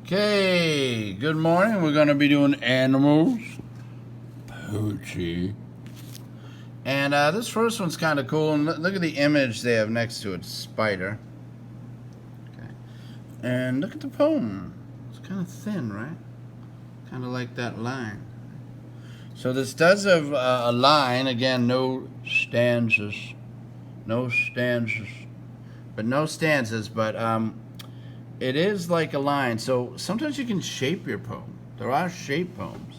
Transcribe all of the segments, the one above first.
Okay, good morning. We're going to be doing animals. Poochie. And this first one's kind of cool. And look at the image they have next to it. Spider. Okay. And look at the poem. It's kind of thin, right? Kind of like that line. So this does have a line. Again, no stanzas. No stanzas. But it is like a line. So sometimes you can shape your poem. There are shape poems.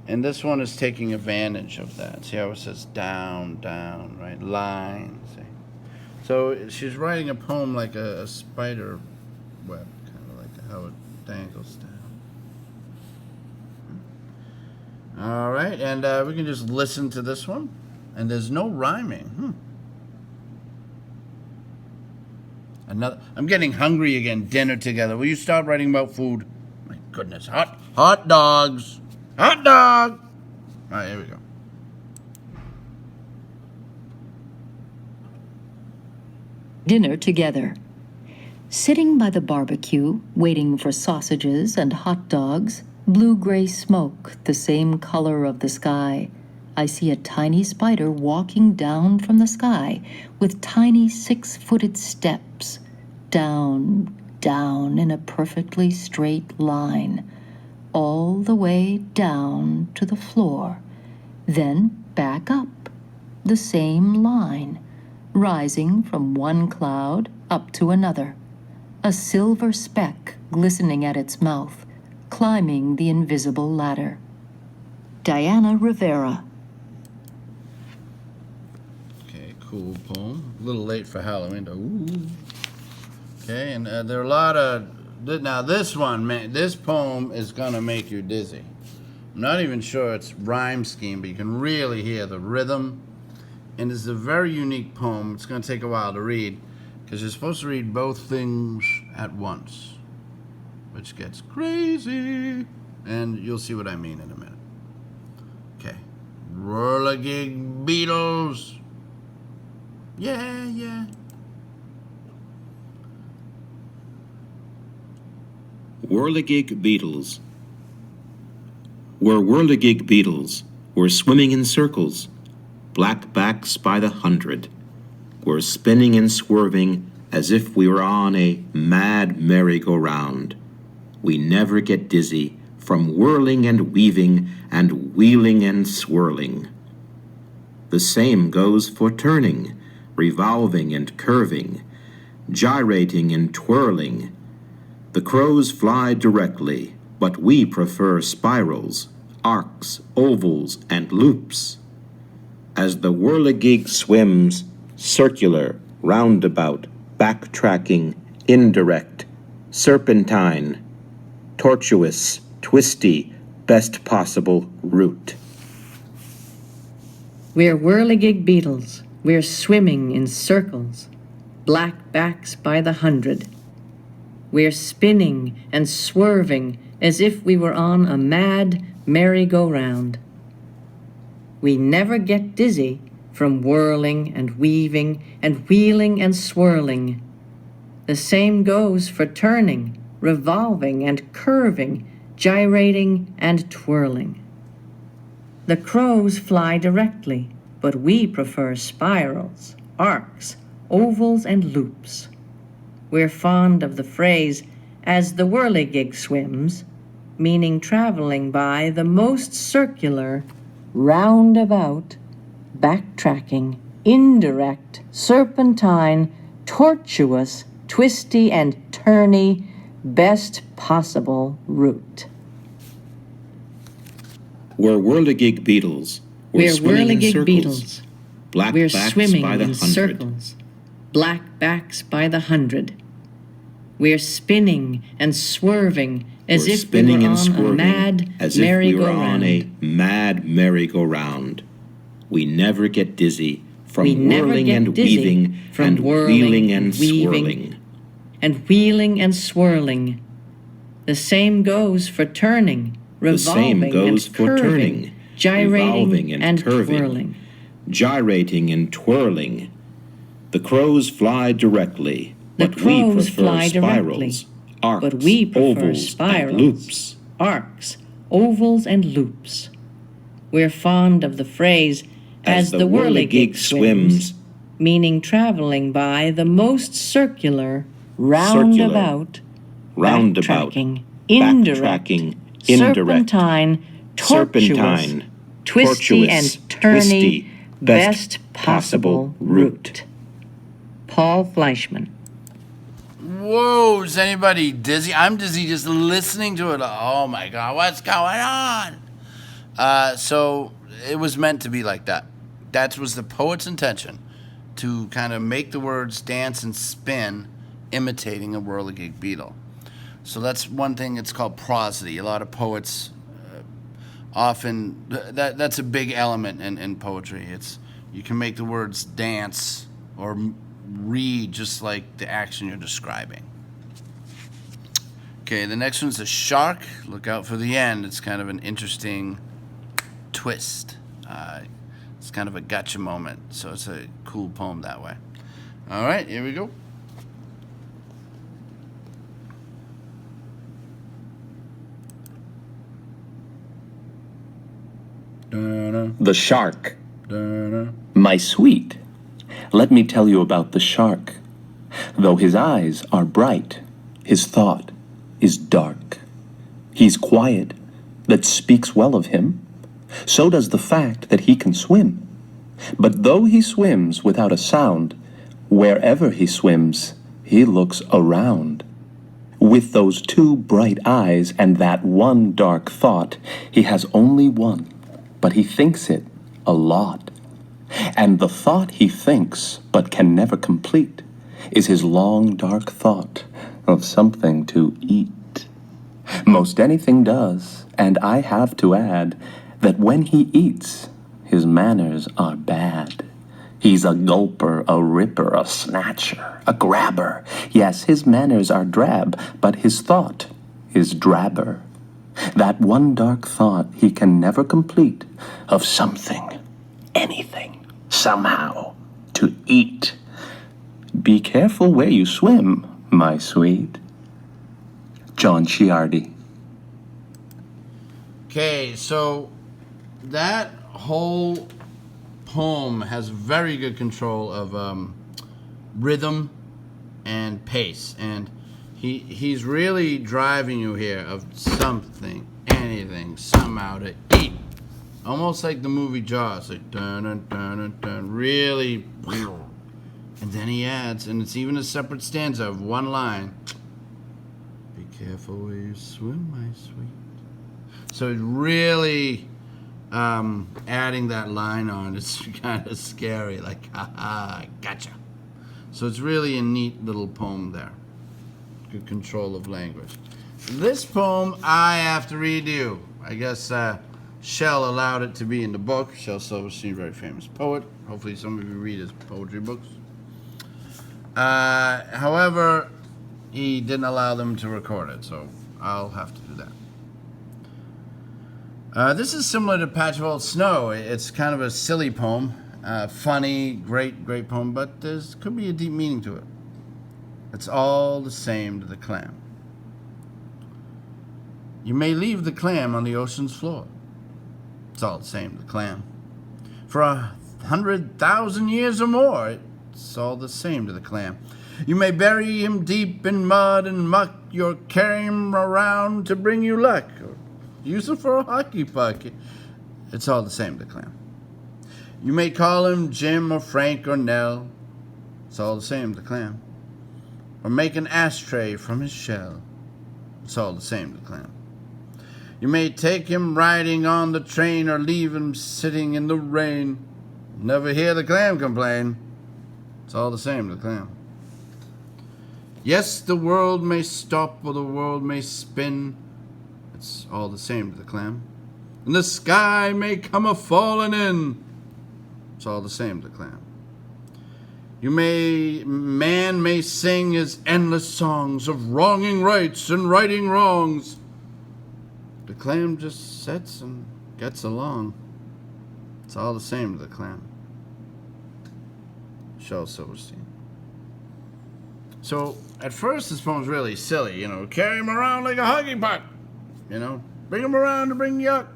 And this one is taking advantage of that. See how it says down, down, right? Line. See? So she's writing a poem like a spider web, kind of like how it dangles down. All right, and we can just listen to this one. And there's no rhyming. I'm getting hungry again. Dinner together. Will you stop writing about food? My goodness. Hot dogs. Hot dog. All right, here we go. Dinner together. Sitting by the barbecue, waiting for sausages and hot dogs, blue-gray smoke, the same color of the sky. I see a tiny spider walking down from the sky with tiny 6-footed steps, down, down in a perfectly straight line, all the way down to the floor, then back up, the same line, rising from one cloud up to another, a silver speck glistening at its mouth, climbing the invisible ladder. Diana Rivera. Cool poem. A little late for Halloween, though. Ooh. Okay, and there are a lot of... Now, this one, man, this poem is going to make you dizzy. I'm not even sure it's rhyme scheme, but you can really hear the rhythm. And it's a very unique poem. It's going to take a while to read, because you're supposed to read both things at once, which gets crazy. And you'll see what I mean in a minute. Okay. Whirligig Beetles. Yeah, yeah. Whirligig beetles. We're whirligig beetles. We're swimming in circles, black backs by the 100. We're spinning and swerving as if we were on a mad merry-go-round. We never get dizzy from whirling and weaving and wheeling and swirling. The same goes for turning, revolving and curving, gyrating and twirling. The crows fly directly, but we prefer spirals, arcs, ovals, and loops. As the whirligig swims, circular, roundabout, backtracking, indirect, serpentine, tortuous, twisty, best possible route. We're whirligig beetles. We're swimming in circles, black backs by the 100. We're spinning and swerving as if we were on a mad merry-go-round. We never get dizzy from whirling and weaving and wheeling and swirling. The same goes for turning, revolving and curving, gyrating and twirling. The crows fly directly, but we prefer spirals, arcs, ovals, and loops. We're fond of the phrase, as the whirligig swims, meaning traveling by the most circular, roundabout, backtracking, indirect, serpentine, tortuous, twisty, and turny, best possible route. We're whirligig beetles. We're swimming in circles. Beetles. Black We're backs swimming by the in 100. circles, black backs by the 100. We're spinning and swerving as if we were on a mad merry-go-round. We never get dizzy from whirling and weaving and wheeling and swirling. And wheeling and swirling. The same goes for turning, revolving and curving, gyrating and twirling. Gyrating and twirling. The crows fly directly, but we prefer spirals, arcs, but we prefer ovals, spirals, and loops. arcs, ovals, and loops. We're fond of the phrase, as the whirligig swims, meaning traveling by the most circular, roundabout, backtracking, indirect, serpentine, tortuous, twisty and turny, best possible route. Paul Fleischman. Whoa, is anybody dizzy? I'm dizzy just listening to it. Oh my God, what's going on? So it was meant to be like that. That was the poet's intention, to kind of make the words dance and spin, imitating a whirligig beetle. So that's one thing. It's called prosody. A lot of poets often that's a big element in poetry. It's you can make the words dance or read just like the action you're describing. Okay, the next one's a shark. Look out for the end. It's kind of an interesting twist. It's kind of a gotcha moment, so it's a cool poem that way. All right, here we go. The shark. Da-da. My sweet, let me tell you about the shark. Though his eyes are bright, his thought is dark. He's quiet, that speaks well of him. So does the fact that he can swim. But though he swims without a sound, wherever he swims, he looks around. With those two bright eyes and that one dark thought, he has only one, but he thinks it a lot. And the thought he thinks but can never complete is his long dark thought of something to eat. Most anything does, and I have to add that when he eats, his manners are bad. He's a gulper, a ripper, a snatcher, a grabber. Yes, his manners are drab, but his thought is drabber. That one dark thought he can never complete of something, anything, somehow, to eat. Be careful where you swim, my sweet. John Ciardi. Okay, so that whole poem has very good control of rhythm and pace, and he's really driving you here of something, anything, somehow to eat, almost like the movie Jaws, like dun dun dun dun dun, really, and then he adds, and it's even a separate stanza of one line. Be careful where you swim, my sweet. So it's really adding that line on. It's kind of scary, like, ha, gotcha. So it's really a neat little poem there. Good control of language. This poem I have to read to you. I guess Shell allowed it to be in the book. Shel Silverstein, very famous poet. Hopefully some of you read his poetry books. However, he didn't allow them to record it, so I'll have to do that. This is similar to Patch of Old Snow. It's kind of a silly poem, funny, great poem, but there could be a deep meaning to it. It's all the same to the clam. You may leave the clam on the ocean's floor. It's all the same to the clam. For 100,000 years or more, it's all the same to the clam. You may bury him deep in mud and muck, or carry him around to bring you luck, or use it for a hockey puck. It's all the same to the clam. You may call him Jim or Frank or Nell. It's all the same to the clam. Or make an ashtray from his shell. It's all the same to the clam. You may take him riding on the train or leave him sitting in the rain. Never hear the clam complain. It's all the same to the clam. Yes, the world may stop or the world may spin. It's all the same to the clam. And the sky may come a-falling in. It's all the same to the clam. Man may sing his endless songs of wronging rights and righting wrongs. The clam just sits and gets along. It's all the same to the clam. Shel Silverstein. So at first this poem's really silly, you know, carry him around like a huggy puck, you know, bring him around to bring yuck.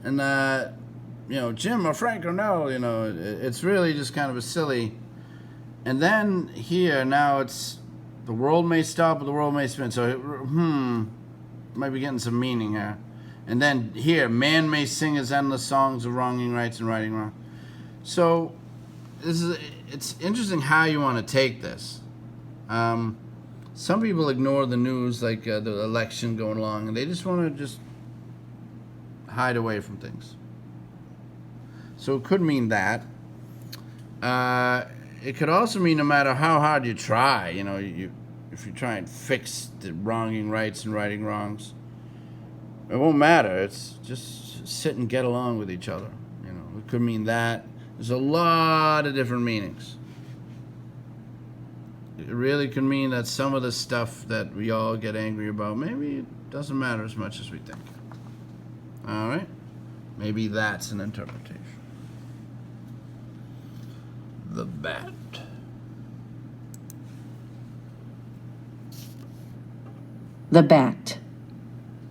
And, you know, Jim or Frank or no, you know, it's really just kind of a silly. And then here, now it's, the world may stop, but the world may spin. So, might be getting some meaning here. And then here, man may sing his endless songs of wronging rights and righting wrong. So, it's interesting how you want to take this. Some people ignore the news, like the election going along, and they just want to just hide away from things. So it could mean that. It could also mean no matter how hard you try, you know, if you try and fix the wronging rights and righting wrongs, it won't matter. It's just sit and get along with each other. You know, it could mean that. There's a lot of different meanings. It really could mean that some of the stuff that we all get angry about, maybe it doesn't matter as much as we think. All right? Maybe that's an interpretation. The bat. The bat.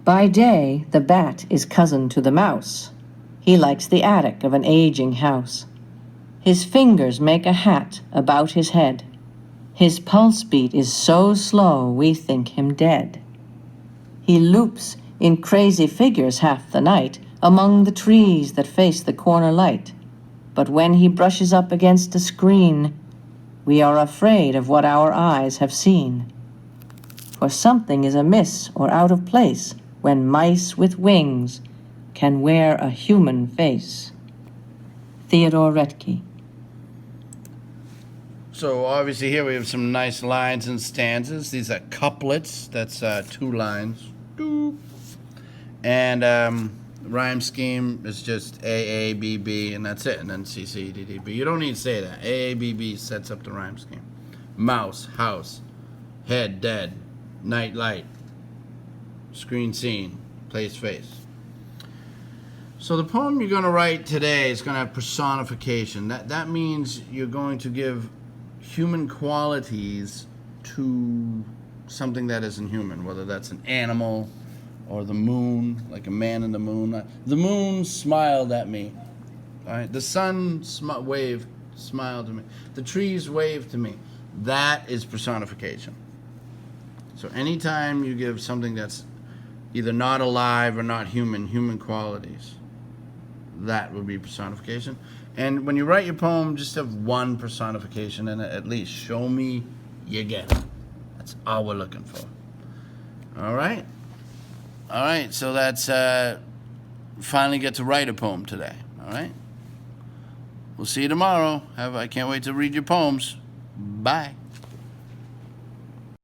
By day, the bat is cousin to the mouse. He likes the attic of an aging house. His fingers make a hat about his head. His pulse beat is so slow we think him dead. He loops in crazy figures half the night among the trees that face the corner light. But when he brushes up against a screen, we are afraid of what our eyes have seen. For something is amiss or out of place when mice with wings can wear a human face. Theodore Retke. So obviously here we have some nice lines and stanzas. These are couplets. That's 2 lines. And rhyme scheme is just A, A, B, B, and that's it. And then C, C, D, D, B. You don't need to say that. A, A, B, B sets up the rhyme scheme. Mouse, house, head, dead, night, light, screen, scene, place, face. So the poem you're going to write today is going to have personification. That means you're going to give human qualities to something that isn't human, whether that's an animal or the moon, like a man in the moon. The moon smiled at me. All right? The sun smiled to me. The trees waved to me. That is personification. So anytime you give something that's either not alive or not human qualities, that would be personification. And when you write your poem, just have one personification in it at least. Show me you get it. That's all we're looking for. All right? All right, so that's finally get to write a poem today. All right? We'll see you tomorrow. I can't wait to read your poems. Bye.